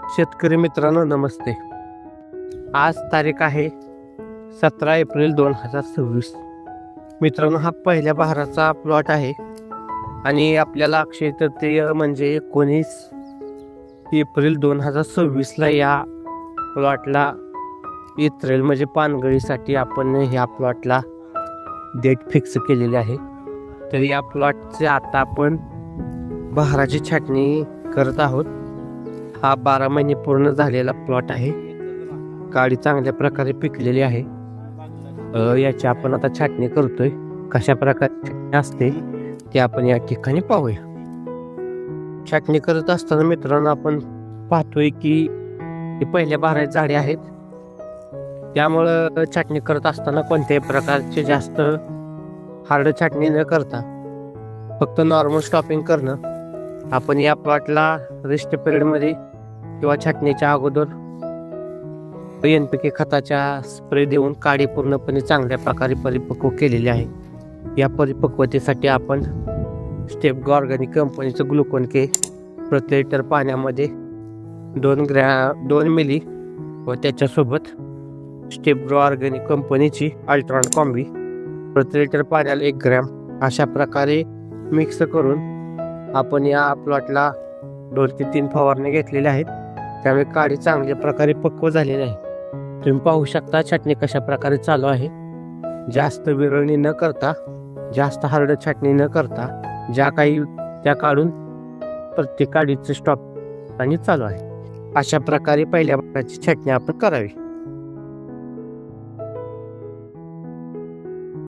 शेतकरी मित्रांनो नमस्ते. आज तारीख आहे 17 एप्रिल 2026. मित्रांनो, हा पहिल्या बहाराचा प्लॉट आहे आणि आपल्याला अक्षय तृतीय म्हणजे 19 एप्रिल 2026ला या प्लॉटला इत्रेल म्हणजे पानगळीसाठी आपण ह्या प्लॉटला डेट फिक्स केलेली आहे. तर या प्लॉटचे आता आपण बहाराची छाटणी करत आहोत. हा 12 महिने पूर्ण झालेला प्लॉट आहे. काळी चांगल्या प्रकारे पिकलेली आहे. याची आपण आता छाटणी करतोय. कशा प्रकारे छाटणी असते ते आपण या ठिकाणी पाहूया. छाटणी करत असताना मित्रांनो आपण पाहतोय की हे पहिल्या बहाराची झाडे आहेत, त्यामुळं छाटणी करत असताना कोणत्याही प्रकारचे जास्त हार्ड छाटणी न करता फक्त नॉर्मल स्टॉपिंग करणं. आपण या प्लॉटला रेस्ट पिरियडमध्ये किंवा छाटणीच्या अगोदर NPK खताच्या स्प्रे देऊन काडी पूर्णपणे चांगल्या प्रकारे परिपक्व केलेली आहे. या परिपक्वतेसाठी आपण स्टेप ऑर्गॅनिक कंपनीचं ग्लुकोन के प्रति लिटर पाण्यामध्ये 2 मिली व त्याच्यासोबत स्टेप ग्रो ऑर्गॅनिक कंपनीची अल्ट्रॉन कॉम्बी प्रति लिटर पाण्याला 1 ग्रॅम अशा प्रकारे मिक्स करून आपण या प्लॉटला 2 ते 3 फवारणी घेतलेल्या आहेत. त्यामुळे काडी चांगल्या प्रकारे पक्व झालेली आहे. तुम्ही पाहू शकता छाटणी कशा प्रकारे चालू आहे. जास्त विरळणी न करता, जास्त हार्ड छाटणी न करता, ज्या काही त्या काढून प्रत्येक काडीचं स्टॉप आणि चालू आहे. अशा प्रकारे पहिल्या बहाराची छाटणी आपण करावी.